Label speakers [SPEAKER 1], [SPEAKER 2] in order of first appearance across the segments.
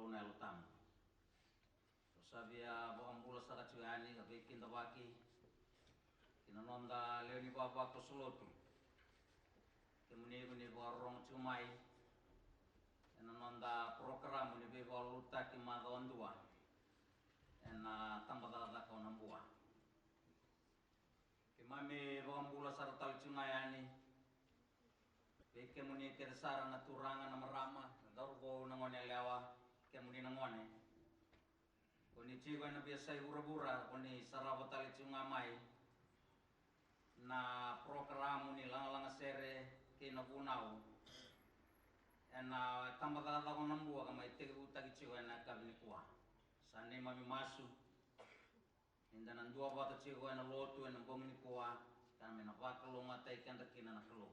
[SPEAKER 1] luna lutam. Sabia bambula saracuani bikin tabaki. Kinononda leoni baba ko sulutu. Kemuni borong cumai. Kinononda program ni beba luta ki madondua. Ena tambata ko nambua. Kimami bambula saratal cumaiani. Kemuni kersara na turanga na marama. Darbo nangone lewa. Kemuni nangone. Kuni cigo na biasa bura-bura kuni sarabatali cungamai na program ni lang sere kina punau na tambata ko nambua kamay tegu tagi cigo na kabini kuah sani mami masu inda nan dua bata cigo na lotu na bongni kuah kami na bakalo matai kanda kina na kalo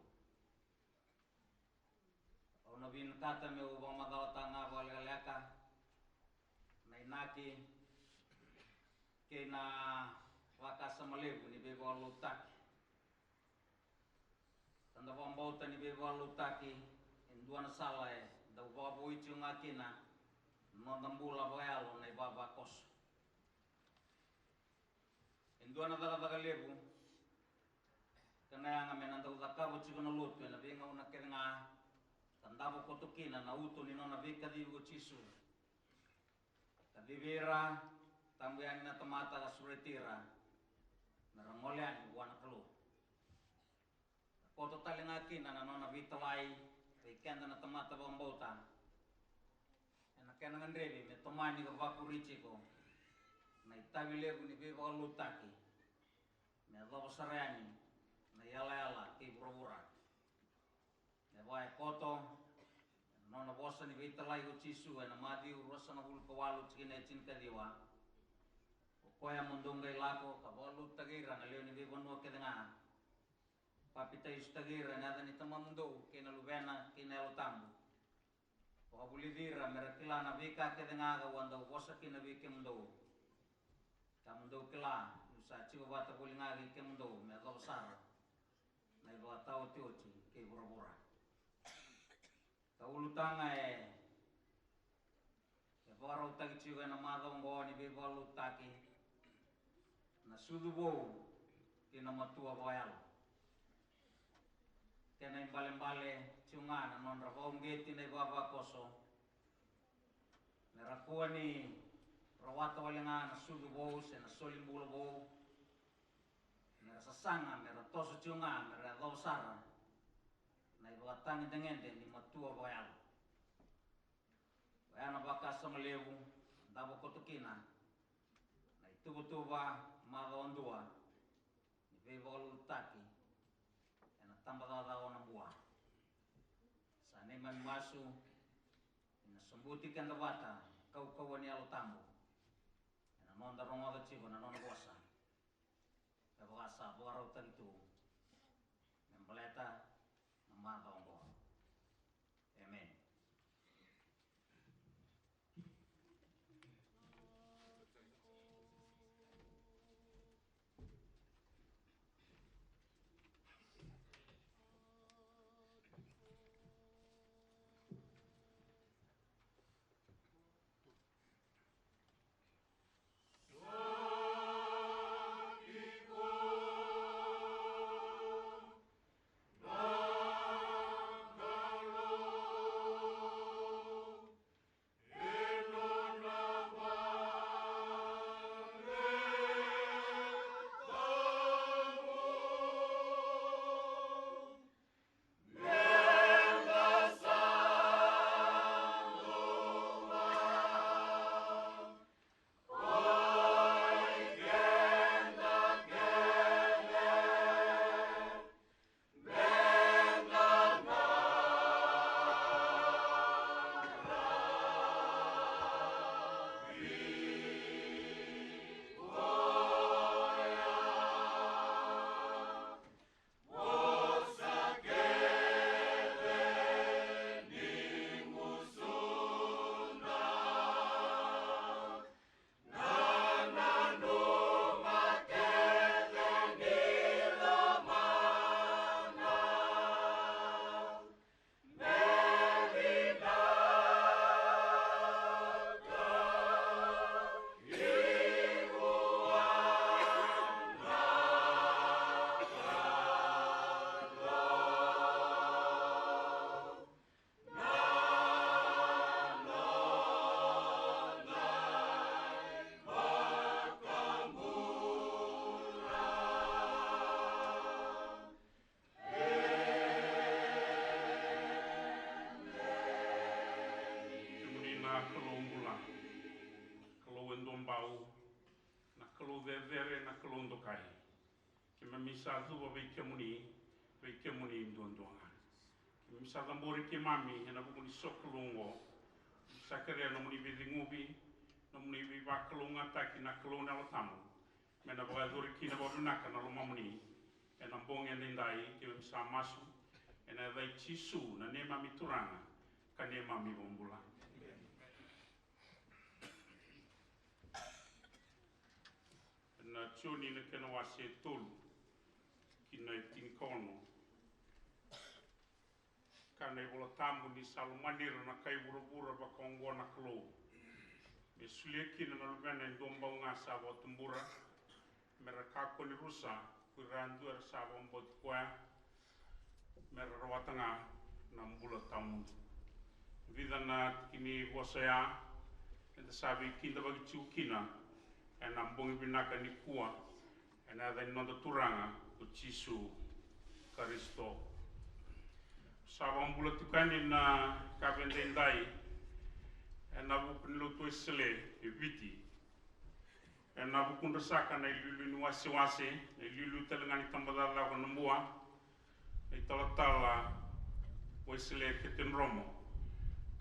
[SPEAKER 1] ono bin kata me ubang madala tanga balgalaka Nainaki kena wakasa malebu ni bebo lutaki tanda bambauta ni bebo lutaki induan salai da babu ichunga kina nondambula bayalo na baba kos induan daga lebu kana yang menanda udaka buchuna lutu na benga una kenga tanda bo kotukina na utu ni nona beka di uchisu Tabibira tambian na tomata la suretira narangolean wana kelu koto talingaki na nona vitalai kenda na tomata bombota ena kena ngandrebi me tomani ka vakurichi ko na itabilegu ni beba lutaki me lobo sarani na yala ki burabura me vai koto nona bosa ni vitalai uchisu na madi urosa na bulu kawalu chikina chinka diwa koya mundungai lako kabalu tagira na leo ni bibonu kedenga papita istagira na dani tamamundo kena lubena kena lotambu kabulidira merakila na vika kedenga ga wanda bosa kina vike mundo tamundo kila usa chigo bata kulinga ke mundo me lobsar na iba tau tiochi ke burabura Kaulutanga baro tagi chiga na madongo ni beba lutaki na sudubo kina matua bayal kena imbale chunga na non rabong geti na baba koso merakua ni rawata walenga na sudubo se na solimbulo bo mera sasanga mera toso chunga mera dosara na ibatang dengende ni matua bayal bayana bakasa malebu dabo kotukina na itubutuba madondua ni bebol taki ena tambada ona buah sane man masu ina sumbuti kanda bata kau kawani alo tambo ena nonda rongoda chigo na nona bosa kabasa borau tentu membeleta Madongo. Amen.
[SPEAKER 2] bau na kelu vevere na kelu ndokai ki mamisa tu ve kemuni ndondonga ki mamisa tambori ki mami na bukuni sokulungo sakere no muni vidingubi no muni viva kelunga taki na keluna lo tamu mena baga duri ki na bodunaka na lo mamuni ena bonge ndai ki mamisa masu ena vai chisu na nema mituranga ka nema mi bombula na chuni na kena wase tolu ki na tinkono kana ibola tamu ni salu manira na kai bura-bura ba kongo na klo me suleki na lubena ndomba nga sabo tumbura mereka ko ni rusa kurandu er sabo mbot kwa mera rawatanga na mbula tamu vida na kini bosaya enta sabi kinda bagi chukina ena mbongi binaka ni kuwa ena da nondo turanga ku chisu karisto sabang bulat tukani na kabende ndai ena bukun lutu isle eviti ena bukun resaka na lulu ni wasi na lulu telengani tambadala ko nambua italatala wasile keten romo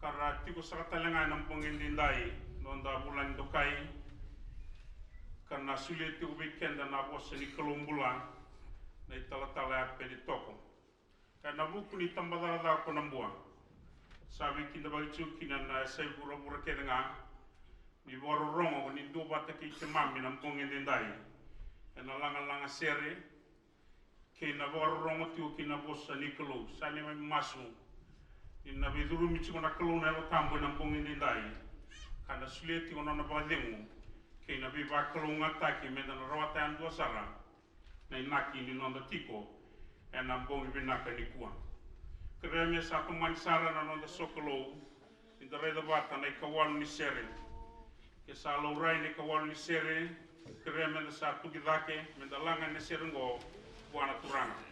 [SPEAKER 2] karati ko sa talengani ng pangindindai nonda bulan dokai karena sulit itu weekend dan abos ni kelumbula na italatala peditoko karena buku ni tambadala ko nambua sabi kinda bagchu kinan sai bura-bura kedenga ni boro rongo ni do bata ki kemami nam pongindindai ena langa sere kina boro rongo tu kina bossa ni kelu sani mai masu inna biduru michu na kelu na lo tambo nam pongindindai karena sulit ko na badengu kina biba kelu ngataki mena rawata andu sara na inaki ni nonda tiko ena bongi binaka ni kuan kereme satu mansara na nonda sokolo inda reda bata na ikawal ni sere ke salo rai ni kawal ni sere kereme na satu gidake mendalanga ni sere ngo buana turanga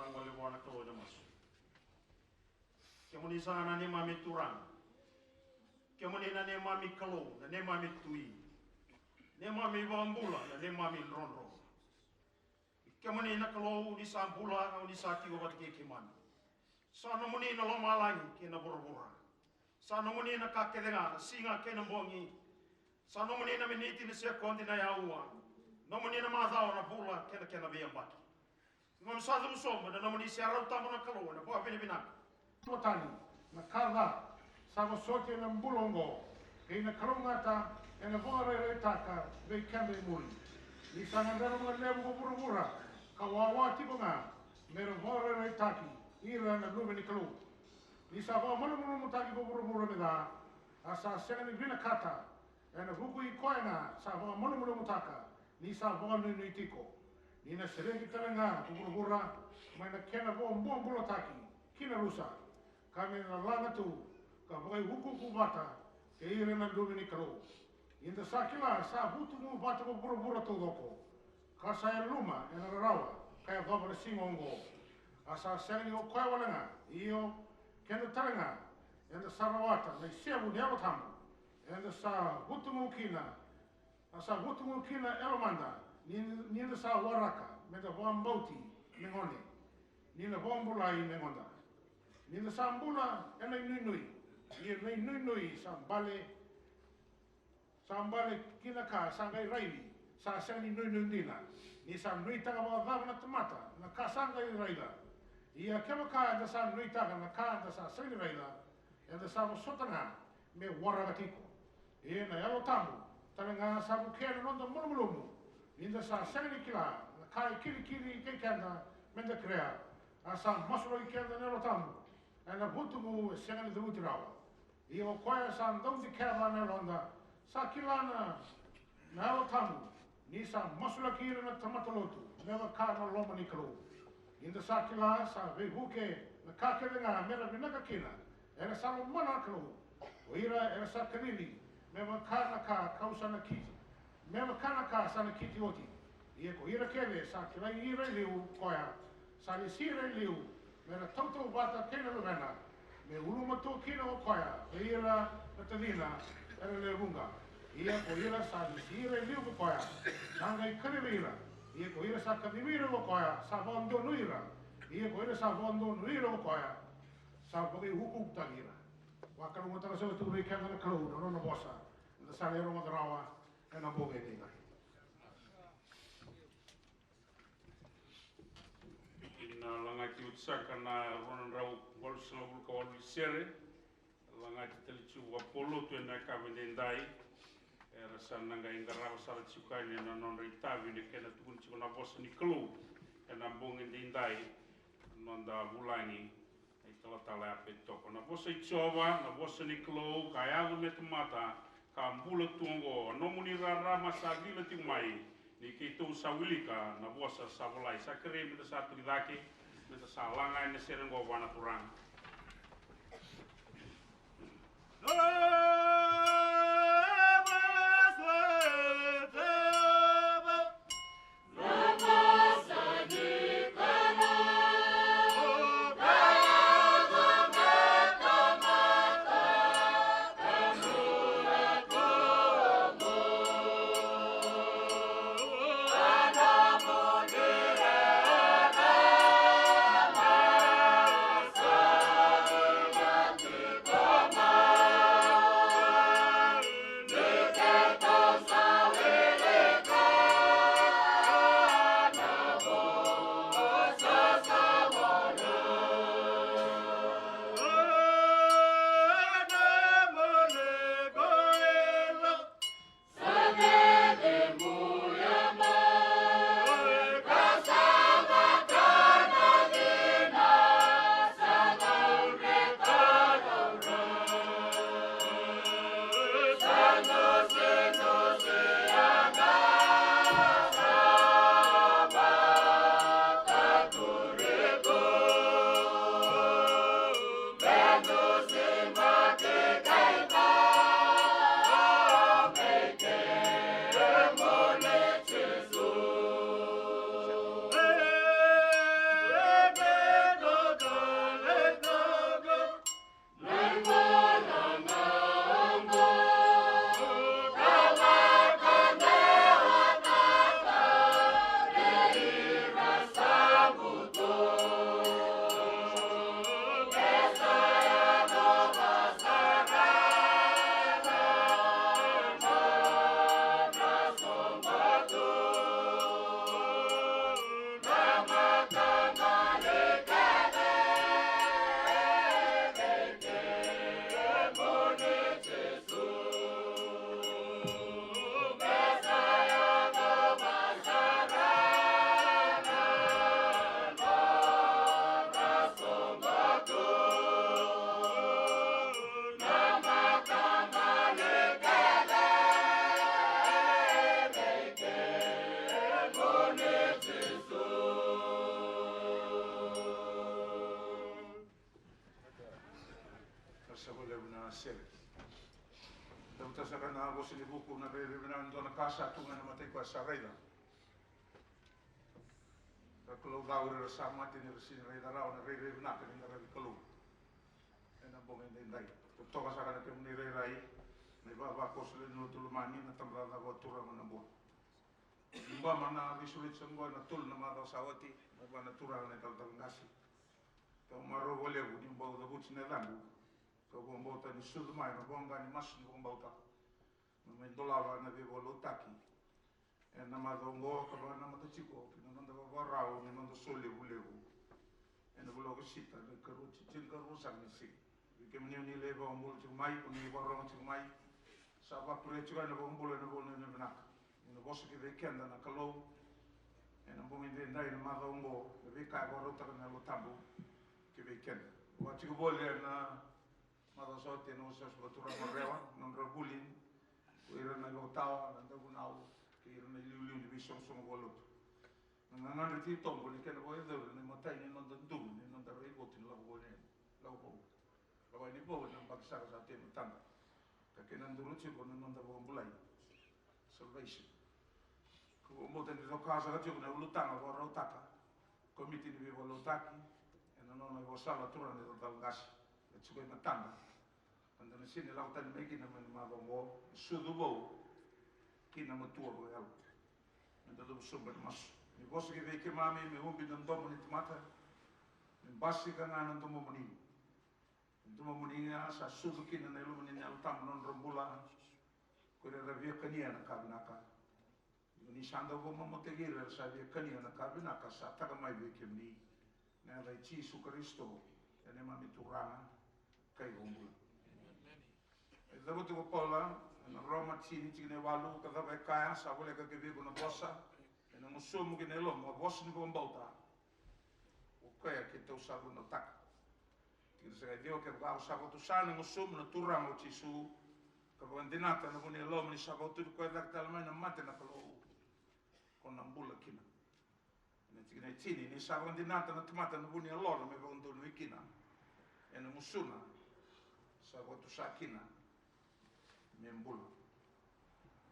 [SPEAKER 3] orang wale wana ka wada masu kemuni sana ne mami turang kemuni na ne mami kalo na ne mami tui ne mami bambula na ne mami ronro kemuni na kalo di sampula na di sati go bat ke mami sana muni na lomalangi ke na borobora sana muni na kakelenga singa ke na bongi sana muni na miniti na se kondi na yaua no muni na mazao na bula ke na bia baki ngom sadu somba na muni se arau tamu na kalo na bo bini bina
[SPEAKER 4] Motani, na kara, sama sote na mbulongo, kei na karungata, e na vore reitaka, vei kame muri. Ni sanandara mga lebu ko pura-pura, ka wawa tiko nga, mera vore reitaki, ira na lume ni kalu. Ni sa wa mulu mutaki ko pura-pura me da, asa senga ni vina kata, e na huku I koe nga, sa wa mulu mutaka, ni sa wa nui tiko. Ni na seregi taranga ko pura-pura, mai na kena wa mbulo taki, kina rusa. Kami na langa tu, ka bagai huku ku bata, ke ire na lume ni kalo. Inda sakila, sa hutu mu bata ko pura-pura tu doko. Ka saya luma, ena rawa, kaya gabara singongo. Asa sengi o koe walanga, iyo kena taranga, enda sarawata, na siabu ni alo tamu. Enda sa hutu mu kina, asa hutu mu kina elomanda, ni enda sa waraka, meda wambauti, mengone. Ni na wambulai mengonda. Ni na sambula ena nui nui sambale kina ka sangai raili sa sangi nui dina ni sa nui taga wa na tomata na ka sangai raila ia kema ka da sa nui taga na ka da sa sangai raila enda sa mo sotanga me wara gatiko e na yalo tamu tanga sa bu kena no da mulumulumu ni da sa sangai kila na ka kiri ke kanda menda krea asa maslo kenda no tamu ana hutumu senga de utrawa I o koia san dong di kava na ronda sa kilana na o tamu ni sa masula kira na tamatolotu neva ka na loma ni kro inda sa kila sa ve huke na ka kelenga mera vinaka kina era sa mana kro o ira era sa kanili neva ka na ka kausa na kiti neva ka na ka sa na kiti oti ia ko ira kele sa kila ira liu koia sa li sire liu mera tautou bata kena luvena, me ulumatu kina o koia, e ira na tavina, era le runga. Ia ko ira sa disire liu ko koia, nanga I karivira. Ia ko ira sa kanivira ko koia, sa vondo nuira. Ia ko ira sa vondo nuira ko koia, sa bagi hukum tagira. Wakalu matara sa tu rei kena na kalu, no no bosa, na sa lero madrawa, e na boge nina.
[SPEAKER 2] Na langati utsaka na ronan rau bol selobul kawal sere langati telichu wapolo tu na kavendendai era sananga ingarau sara chukani na non ritavi ne kena tukun chikona bos ni klu na bongin dindai nonda bulani ai tala apetoko na bos ichova na bos ni klu kaya metumata kambula tungo nomuni rara masavila timai ni kito sawilika na bosa savolai sakre mita satu daki mita salanga ina serengo wana turang
[SPEAKER 4] sere. Tau tasaka na ako sinibuku na rere na ndo na kasa tunga na matay ko sa reila. Kalau kau rasa sama ti ni resi reila rao na rere na ka ni rere kalu. Ena bongin din dai. Toka sa kana kemu ni reila ai. Ni baba ko sele no tulmani na tamra na ko turang na bo. Imba mana visulit semua na tul na mata sawati, maba na turang na tal ngasi. Kau maro boleh budi bau da buci na langu. Kau bau ta ni sudu mai na bonga ni mas ni bau ta. Na me dolava na vivo lotaki. E na madongo ka na mata chiko, na nanda ba rao ni nanda sole bulevu. E na bulo sita na karu cicin karu sang ni si. Ke meni ni leva ombul chu mai ko ni borong chu mai. Sa ba pure chu na ombul na bol na benak. Ina bosu ki weekend na kalau ena bumi de ndai na madongo ke weka ba rota na lotambu ki weekend wa chi ko bole na mado sote no so so tura rewa non rabulin ko ira na lotawa na nda bunau ki ira na liu ni vision so golot na na ti tombo ni ken boy de ni matai ni non ndu ni non da rebo tin la bole la bo la ba ni bo na baksa sa te tanda ka ken nduru chi ko non da bo bulai salvation. Ko mo tani no casa ga tio na lutanga go rotaka. Komiti ni vivo lutaki e non ho go sala tura ni dal gas. E tsuko na tanga. Quando ne sine lauta ni meki na ma go sudu bo kina mo tuo go yal. Ndo do sumba mas. Ni bosi ke veke mami me umbi no domo ni tomata. Ni basi ka na ndo mo moni. Ndo mo moni sa sudu kina na lu ni na lutam non rombula. Ko re via kania na kabinaka. Ni sando go mo tegir sa via kania na kabinaka sa taga mai veke ni. Na vai chi su Kristo ene mami turanga kai gombula. E davo tu pola na Roma chini chine walu ka dava kaya sa vole ka ke vigo na bossa e na musumu ke nelo mo boss ni bombauta. O kaya ke tau sabu no tak. Kira sa dio ke va sabu tu sana musumu na turanga o chisu ka vandinata na bune lo ni sabu tu ko da talma na mate na kalo con ambula kina. Ne chini ni sabu vandinata na tomata na bune lo na me vondo no ikina. E na musuna sabu tu sakina membula.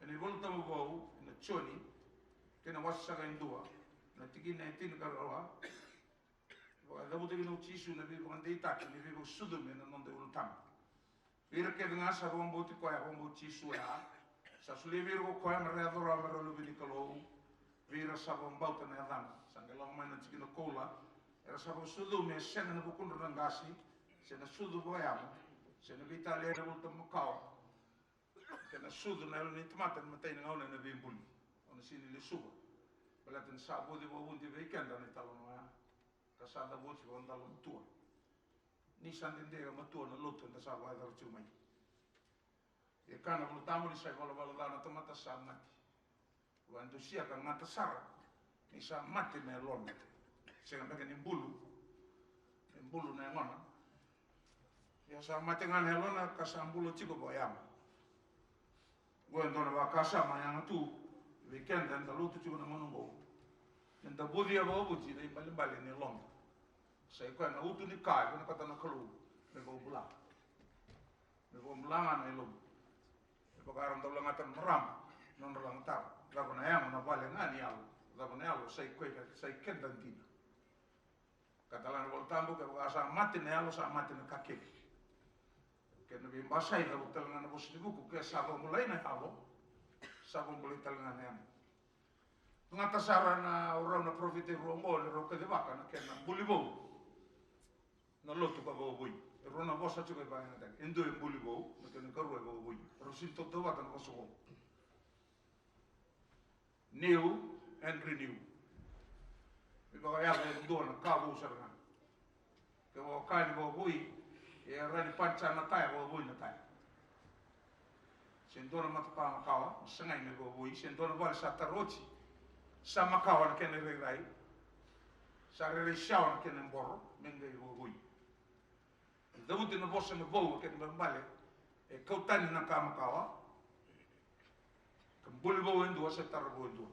[SPEAKER 4] E ni volta mo vou na choni ke na wasa ga indua na tiki na tin ka roa. Wa da buti no chisu na vi vande itaki ni vi sudu me na non de ultam. Vira ke nga sa rombo ti ko ya rombo chisu ya. Sa sule vira ko ya mara adora mara lu vi kalo. Vira sa rombo ta na dan. Sangelo mai na tiki no kola. Era sa sudu me sena na bukun rangasi. Sena sudu bo ya. Sena vitale na ultam makao. Kena sudu na ni tomata na matay na ona na bimbuli. Ona sini le suba. Balatin sabo di bo bunti weekend na talon na. Kasada bo si on talon tua. Ni sandinde ga matua na loto na sabo ai dar chumai. E kana bo tamu ni sai bala bala na tomata sa mati. Wando sia ka ngata sara. Ni sa mati me lon. Sega meka ni bulu. Bulu na ngona. Ya sa mati ngan helona ka sa bulu chiko bo yam. Gue ndona wa kasa manyanga tu weekend dan dalu tu cuma monongo. Nda budi ya bawa buji dai bali ni long. Sai ko na utu ni kai ko na kata na kalu. Me go bula. Me go mlangan elo. Me go garam dalu ngatan meram. Non lang tar. La ko na yang na bale ngani al. La ko na al sai ko sai kendan tin. Katalan voltambo ke asa mati ne alo sa mati na kake. Kena bi basai na butal na bos di buku ke sabon mulai na halo sabon mulai talangan yan ngata sarana orang na profite romo le ro ke de baka na kena bulibo na lotu ka bo bui ro na bosa chu ke ba na tak endo en bulibo na kena karu bo bui ro sin to to bata na boso new and renew bi ba ya le do na ka bo sarana ke bo ka ni bo bui e rani pancha na tai bo bui na tai sendona matapa makawa sengai me bo bui sendona wal satarochi sama kawan ken re rai sare re shawan ken mboro mengai bo bui dabuti na bossa na bo ken mbale e kautani na kamakawa kambuli bo endo sa tarbo endo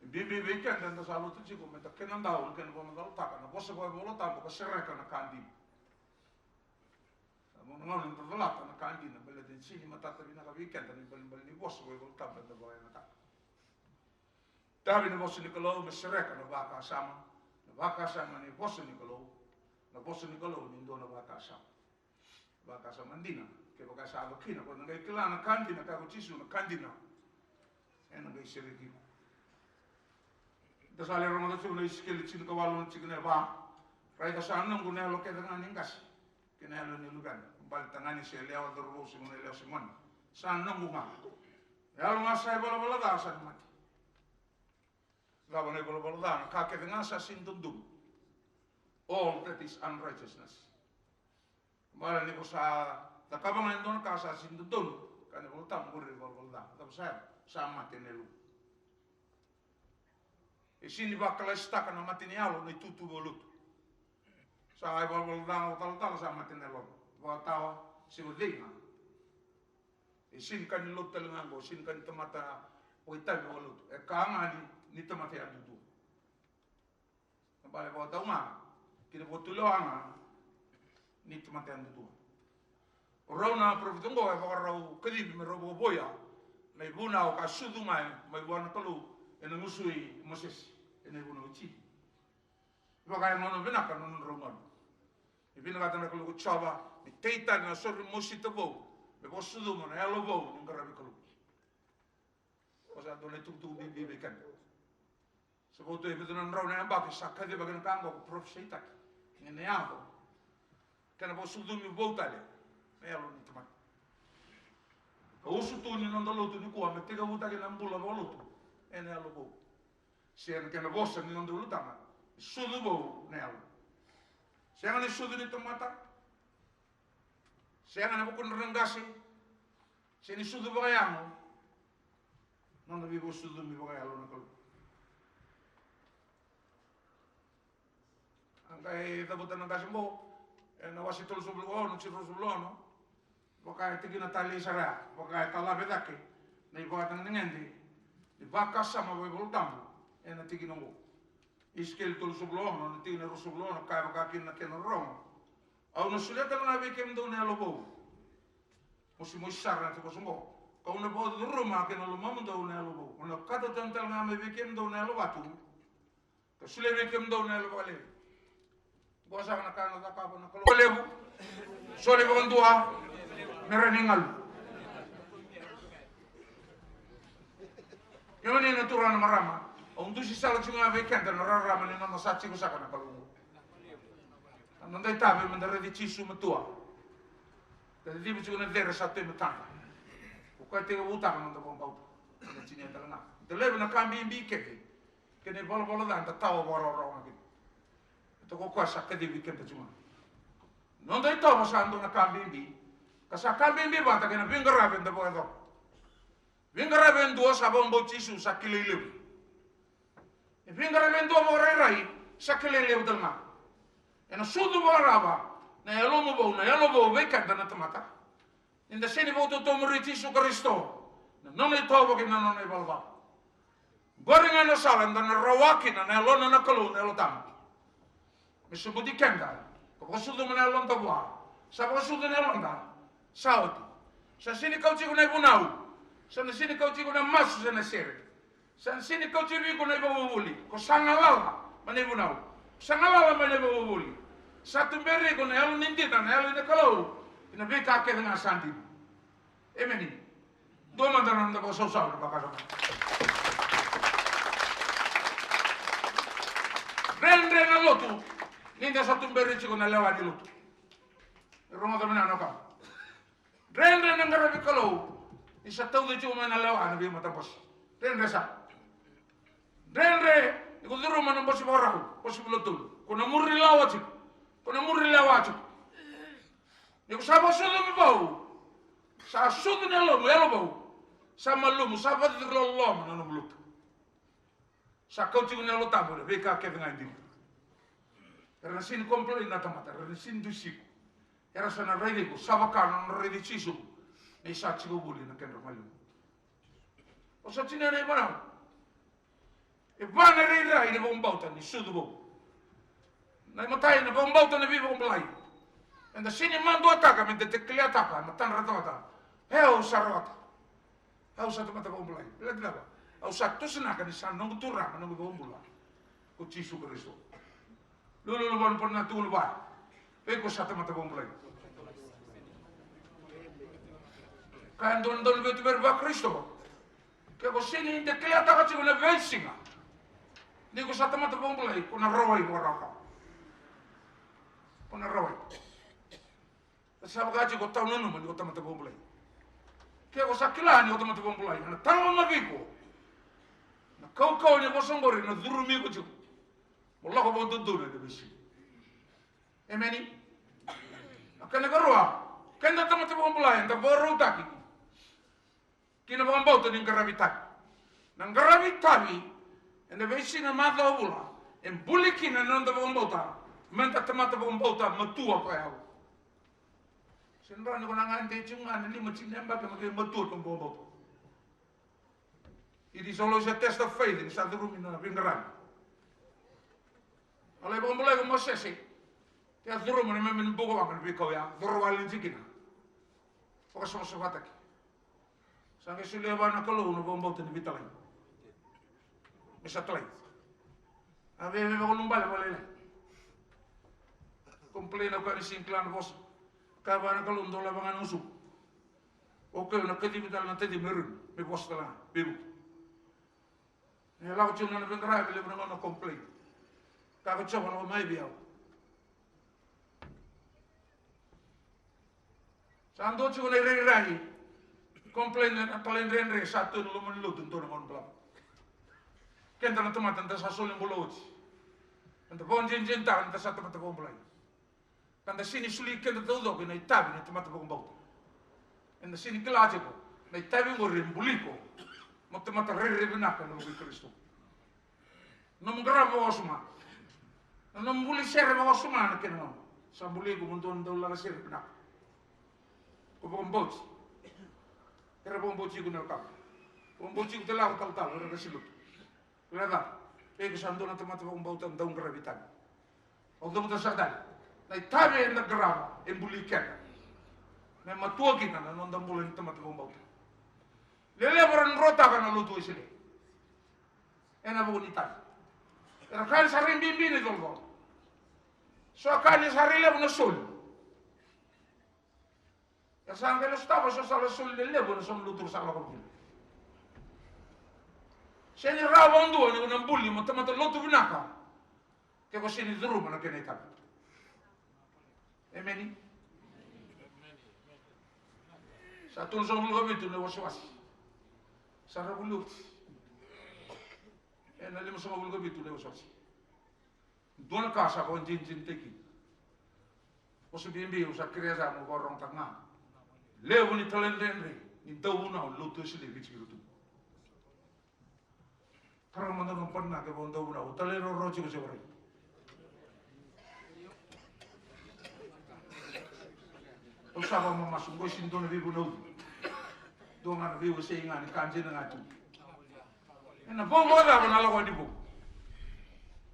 [SPEAKER 4] bibi weekend dan sa lutu chiko meta ken andao ken bo mandalo taka na bossa bo lo tambo ka sereka na kandi Mo ngon to la na kandi na bele den sini mata ta bina ka weekend ni bele ni bos we ko ta bele ba na ta. Tabi ni bos ni kalo me sereka na baka sama. Na baka sama ni bos ni kalo. Na bos ni kalo ni ndo na baka sama. Baka sama ndina ke baka sa ba kina ko na ngai kila na kandi na ka ko tisu na kandi na. Ena ngai sereki. Da sale ro na tsu na iskeli tsin ka walu tsin na ba. Rai ka sa nang guna lo ke dengan ningas. Kena lo ni lugan. Bal tangani se leo do ro si mun leo si mon. Sa nang guna. Ya lo ngasai bola bola da sa mati. Lawan bola bola da ka ke dengan sa sin dundum. All that is unrighteousness. Mala ni ko sa takabang ndon ka sa sin dundum. Kan bola tam gurri bola bola da. Tam sa mati nelu. E sini bakala staka na mati ni alo ni tutu bolutu. Sa ai bol dang tal sa mati nelo. Wa tawa si udinga. E sin kan lo telengango sin kan temata o itabi bolutu. E kanga ni temata ya dudu. Bale bo tauma kile botulo anga ni temata ya dudu. Rona provitungo e bagarau kedi me robo boya. Mai buna o ka sudu mai wana tolu ena musui Moses ena buna uchi. Bagai ngono bina kan non rongon. Ibina kata na kalu chava ni teita na sori mosi tabo. Be bo sudu mo na elo bo ngara bi kalu. Osa dole tu bi kan. Sebo to ibe non ron na ba sa kade bagan kango profesi tak. Ngene yabo. Kana bo sudu mi bo tale. Elo ni tama. Osu tu ni non dalo tu ni ko me tega buta ke nambula bolutu. Ene alo bo. Sien ke na bossa ni non dulu tama. Sudu bo ne alo. Siang ni sudu ni tomata. Siang na bukun renggasi. Siang ni sudu bagayamo. Non na bibo sudu mi bagayalo na kalu. Angkai tabutan ng kasimbo. Na wasi tol subluono, chiro subluono. Baka tigi na tali sara, baka tala bedake, na ibuatang ningendi, di baka sama boy boltambo, na tigi nongo. Iskel tul sublono, na tigi na rusublono, kaya baka kin na kenarong. Au na suleta na bikem do na lobo. Musi musar na tiko sumbo. Kau na bo ruma ken lumam do na lobo. Una kato tantal na me bikem do na lobatu. Ka sule bikem do na lobale. Bosa na kana ta ka na kalo. Lebu. Sole bo ndua. Mereningal. Yung ni natural na marama. Ang dusi salo chunga vekenda na rarama ni nana sachi ko saka na kalungo. Nanday tabi mandare di chisu matua. Dadi di bichu na dere sa te matanga. Ukai te utang nanda bombau. Na chinya talanga. Delebe na kambi imbi keke. Kene bola bola dan ta tawa bora ora ngaki. Ito ko kwa sa kedi vekenda chunga. Nanday tawa sa ando na kambi imbi. Kasakal bimbi bata kena bingara benda boedo. Bingara bendo sabon bochisu sakilele. E bingara bendo morerai sakilele udalma. Ena sudu boraba na yalomo bo veka dana tamata. Inda seni boto tomuriti su Kristo. Na nona itobo kina nona ibalba. Goringa na salan dana rawaki na yalona na kalu na yalotam. Misubudi kenda. Kaposudu na yalon tabwa. Saposudu na yalonda. Saudi. Sa sini kau ciku na ibunau. Sa sini kau ciku na masu sa nasere. Sa sini kau ciku na ibabuli. Ko sangalala mana ibunau. Sangalala mana ibabuli. Sa tumberi ko na yalo nindita na yalo inakalau. Inabika ke dengan sandi. Emeni. Dua mandaran na ko saw na bakasama. Ren na lotu. Ninda sa tumberi ciku na lewa di lotu. Roma to na ka. Rendre na ngarabi kalau isa tau de chuma na lawa na bi matapos. Rendre sa. Rendre iko duro man ang bosi barahu, bosi bulutul. Kuna murri lawa chik. Kuna murri lawa chik. Iko sa bosu mi bau. Sa sudu na lo, yalo bau. Sa malum, sa pati lo lo man na bulut. Sa kau chik na lo tabo, beka ke nga ndi. Era sin komplo na tamata, era sin dusik. Era sana redi ko sabakan na redi chisu ni sa chigo buli na kendo malu. O sa tina na ibana. E bana redi ni bombauta ni sudu bo. Na matay na bombauta na bibo kumplay. Enda sini mandu ataka mente tekli ataka matan ratota. Heu sarwata. Heu satu mata komplai. Lihat apa? Heu satu senakan di sana nunggu turang nunggu gombula. Ku Yesus Kristus. Lulu ban pernah tul ba. Eko satu mata komplai. Kan don betu berba Kristus. Kau sini tekli ataka cuma bensinga. Ni ko satu mata komplai kuna rawai waraka. Kuna rawai. Sabe gaji ko tahu nunu mani ko tamata bomblai. Kaya ko sakila ni ko tamata bomblai. Na tahu magiko. Na kau ni ko songgori na durumi ko cuk. Wallah ko bonto dulu na bisi. Emeni. Akana garua. Kenda tamata bomblai nda boru taki. Kina bombau to ning gravitaki. Nang gravitaki enda bisi na madla bula. En buliki na nanda bombau ta. Menta tamata bombau ta matua ko ya. Senra ni konangan te chungan ni macam nembak ke makai matur kong bobo. It is always a test of faith in satu room in Vingaran. Oleh bong boleh kong Moses eh. Tiap dulu mana memang buku akan bikau ya. Dulu walin cikina. Fokus fokus fatak. Sampai sulewan nak kalau nu bong bau tu ni bitalai. Bisa telai. Abi memang kalau lumbal boleh lah. Komplain aku ni singklan bos. Kabana kalau untuk lapangan usuk. Oke, nak kerja kita nanti di merun, bebas telah, bebas. Ya, lalu cuma nak bergerak, bila benar nak komplain. Kau coba nak mai biar. Santo cuma nak rai, komplain nak kalian rai satu lu melut untuk nak pelan. Kita nak teman tentang sasul yang bolot. Tentang bonjen jentar tentang satu mata komplain. Tanda sini sulit kita tahu dok, na itabi na tempat pagkumbau. Tanda sini kelaje ko, na itabi mo rembuli ko, mata re-rebenakan ng Kristo. Nung grabo osuma, nung muli share mo osuma na kinamam, sa muli ko munton daw lang share benak. Pagkumbau, kaya pagkumbau ko na kap, pagkumbau ko talaga kaltal, wala na silut. Kaya ka, kesando na tempat pagkumbau ang daong gravitan. Huwag mo tasakdan. Na itabi na grava embulikan. Na matua kita na nondang bulan temat gombau. Lele baran rota kana lutu isile. Ena bukan itabi. Era kan sarin bimbi ni dolgo. So kan sarile bukan sul. Ya sang kalo stava so sala sul lele bukan som lutu sala ko. Seni rawa ndo ni bukan bulli mo temat lutu binaka. Ke ko sini duru mana kena itabi. Emeni. Satu song lu itu ne was-was. Sarah bulut. Ena lima sama bulu itu ne was-was. Dua kasa kau jin teki. Osu bimbi usa kerja mo borong tengah. Lewu ni talendendre ni dauna lutu sile bici lutu. Karena mana pernah ke bon dauna utalero roci ko sebore. Usaba mo masunggoy sinto na bibo no. Do nga bibo sa nga ni kanje na ngatu. Ena bongo da na lawa dibo.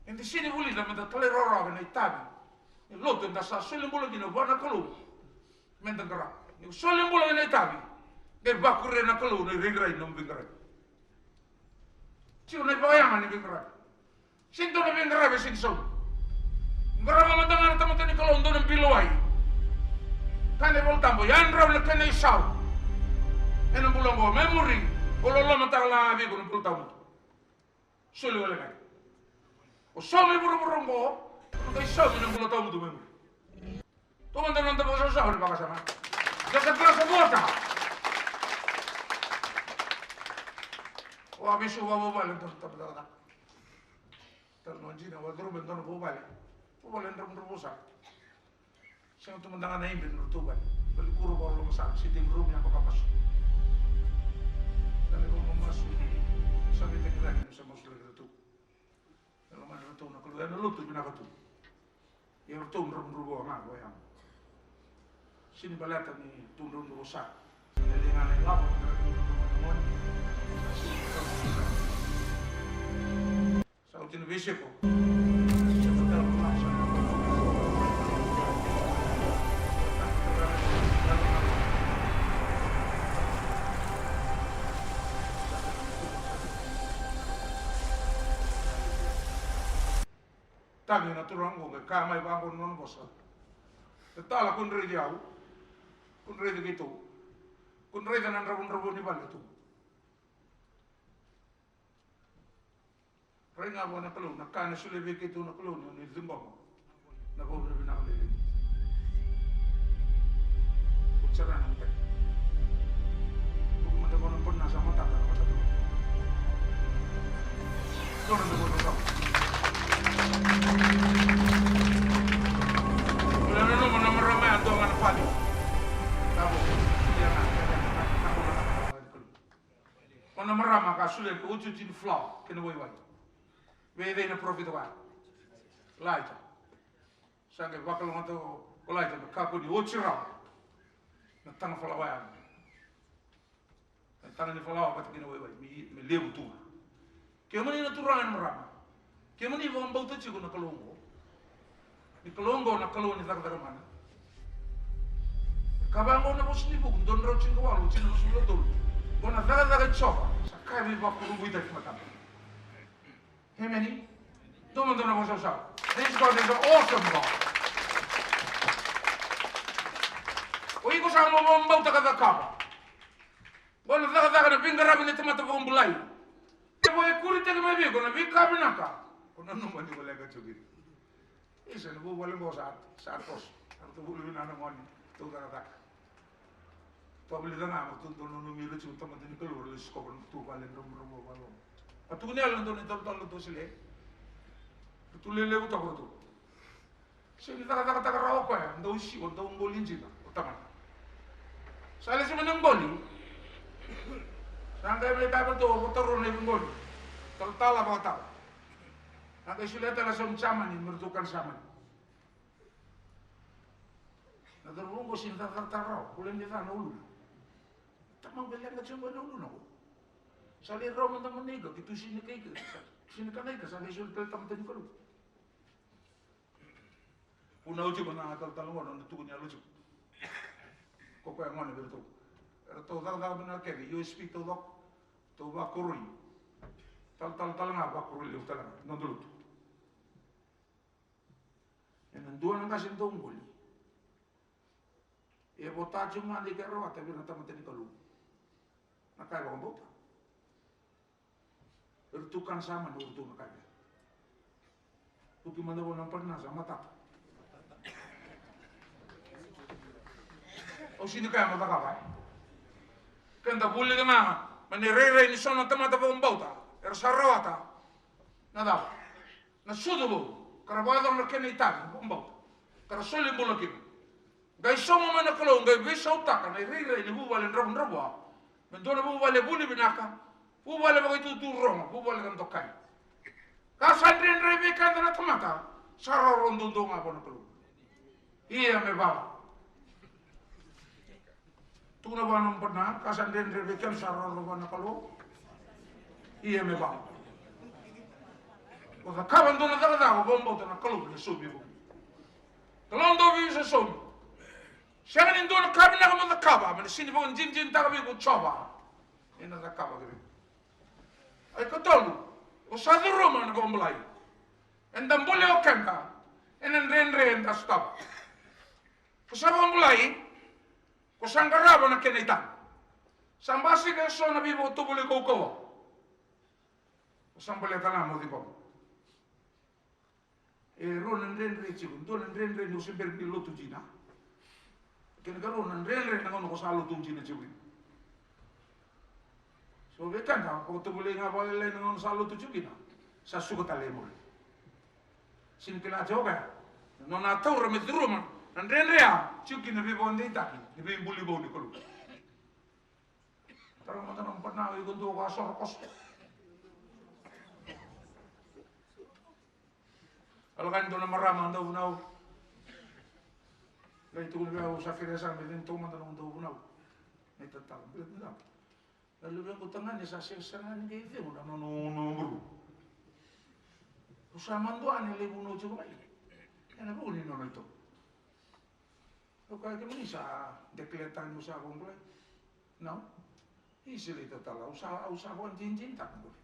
[SPEAKER 4] Enti sini buli da meta tole roro na itabi. E loto da sa sole mbolo dino bona kolo. Menta gara. Ni sole mbolo na itabi. Ge bakure na kolo na ringrai no bingrai. Ciu na bayama ni bingrai. Sinto na bingrai be sin so. Ngara mo mandangan tamata ni kolo ndo na bilowai. Kane voltambo yan raw le kane isaw. Enang bulang ko memory. Ololo matala abi ko ng voltambo. Sulu wala kay. O saw me buru-buru ko. Ano kay saw me ng voltambo do memory. Tumantan nang tapos sa huli pakasama. Jasa klasa bota. O abi suwa bobal ng tapos. Tarno jina wa drum ng bobal. Bobal ng rubusa. Siya ang tumandangan na imbin ng tuban. Balikuro ko ang lumasak. Siting room niya kapapas. Dali ko mamasok. Sabi tagilan sa maslo ng tuban. Kalau mana ratu nak keluar dulu tu bina katu. Yang ratu merubo nga goyang. Sini balata ni turun rusak. Dengan yang lama teman-teman. Sautin besok. tangi na turang go ka mai ba ko non bosa tala kun re diau kun re de gitu kun re nan rabun ni bal tu re nga bona kalo na kana sule be gitu na kalo ni zimbo na bo be na le ucara na pe kuma da bona pernah sama tak ada masa tu orang tu boleh tahu kalau mana ramai atau mana padi tahu dia nak mana merama kasulit ujuk di flow kena wai wede na profit wa laita sange bakal ngato laita ka ko di ochira na tanga fala wa na tanga ni fala wa kena wai mi lebu tu ke mani na turangan merama ke mani wa mbauta chigo na kalongo ni kalongo na kalongo ni daga mana kabango na bosni bu don ro chingo wa lu chingo sulo dol bona daga chopa sakai bi ba ko buita mata. Hey, Manny, don't know what's up. This God is an awesome God. We go some of them to the cover. One of the other finger up in the tomato bomb blind. The boy couldn't tell me we're going to be coming up. No money will ever to be. Listen, who will go out, Sarkos, and the woman on the morning to the attack. Probably the name of Tunton Milu to Tomato or Scotland to Valentine. Patunya londo ni tol tu sile, tu lele uta koto. Sini tak rawa apa ya? Ndo usi, ndo unggolin cina, utama. Saya sih menunggoli. Sampai mereka betul turun ni unggoli. Total apa tahu? Sampai sulit langsung sama ni mertukan sama. Nanti unggol sini tak rawa, boleh dia tak nulu. Tak mau beli macam mana nulu nak? Sali Roma na maniga, gitu sini kayo. Sini ka na ika, sali sultal tamtan ko. Una uci ko na atal talong ano tuko niya lucu. Ko ko ang ano berto. Pero to daw na kaya you speak to ba kurui. Tal nga ba kurui lu talang no dulut. Yan dua nang kasin tunggol. E bota cuma di karo at tabi na tamtan ko lu. Nakaya ko bota. Bertukan sama urtu makanya. Bagaimana orang pernah sama tak? O sini kaya mata kapai. Kanda boleh kena menere ni sono temata bombauta. Sarawata. Nada. Na sudu karabado na kena itan bombauta. Kara sole bolokin. Gai somo mana kalau gai bisa utaka na rere ni bu balen rabun rabwa. Mendona bu bale buli binaka. Bubale begitu turun, bubale kan tokai. Kasandrin rebe kan na tomata, saro rondo ngapon pelu. Iya me baba. Tuna banam pernah, kasandrin rebe kan saro rondo pelu. Iya me baba. Kau kawan tu nak tahu bombo tu nak kalau boleh subi bu. Kalau tu bisa subi. Siapa ni tu nak kawan nak mau tak kawan, mana sini pun jin tak boleh kau coba. Ini nak kawan tu. Ay katolu, o sa de Roma na gomblay. Endam bole o kanka, enen ren da stop. Ko sa gomblay, ko sangarabo na kenaitan. Sambasi ka so na bibo to bole ko ko. Ko sambole tala mo di ko. E ron ren chigu, don ren no se ber di lotu jina. Ken garo ren na ko sa lotu jina chigu. So bekan dah, kalau tu boleh ngapal lain dengan selalu tu juga, saya suka talemul. Sini kena jawab, nona tahu ramai tu rumah, nanti rea, cuci nabi bondi tak, nabi buli bondi kalau. Terus macam nampak nak ikut tu kasar kos. Kalau kan tu nama ramah tu bunau, lain tu lebih usah kira sampai tu macam tu bunau, ni tetap betul. Lalu yang kutangan ni saya sangat ni dia udah nono. Usahaman tu ane lebu no cukup lagi. Yang apa ni nono itu? Kau kaya ni sa deklarasi usaha boleh? No, isi itu talah usaha pun jin tak boleh.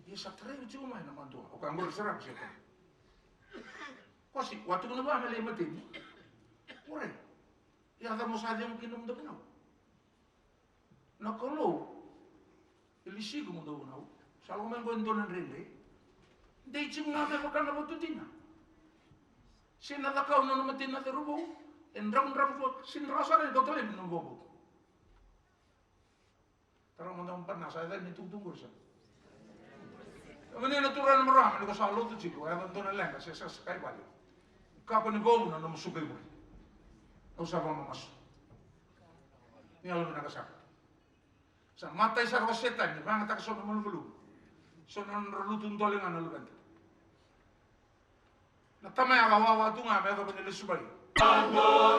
[SPEAKER 4] Ia sakre cukup mana mantu. Kau anggur serap siapa?
[SPEAKER 5] Kosi, waktu kena ba mele matin. Ore. Ya da mo sa de mungkin num da bunau. Na kolo. Elisi ko mo da bunau. Salo men ko ndonan rende. Dei chim na me makan na botutina. Sina da kau no matin na de rubo. En ram fo sin rasa re dotole no bobo. Tara mo da un parna sa da ni tunggur sa. Menina turan merah, ni ko sa lo tu chico, ya ndonan lenga, se kai bali. Kako ni bobo na mo sugay mo. No sa vamos mas. Ni alo na kasap. Sa matay sa kasetan ni bang tak so mo bulu. So non rulutun tolengan alu kan. Na tama ya kawawa tu nga me ko ni subay. Don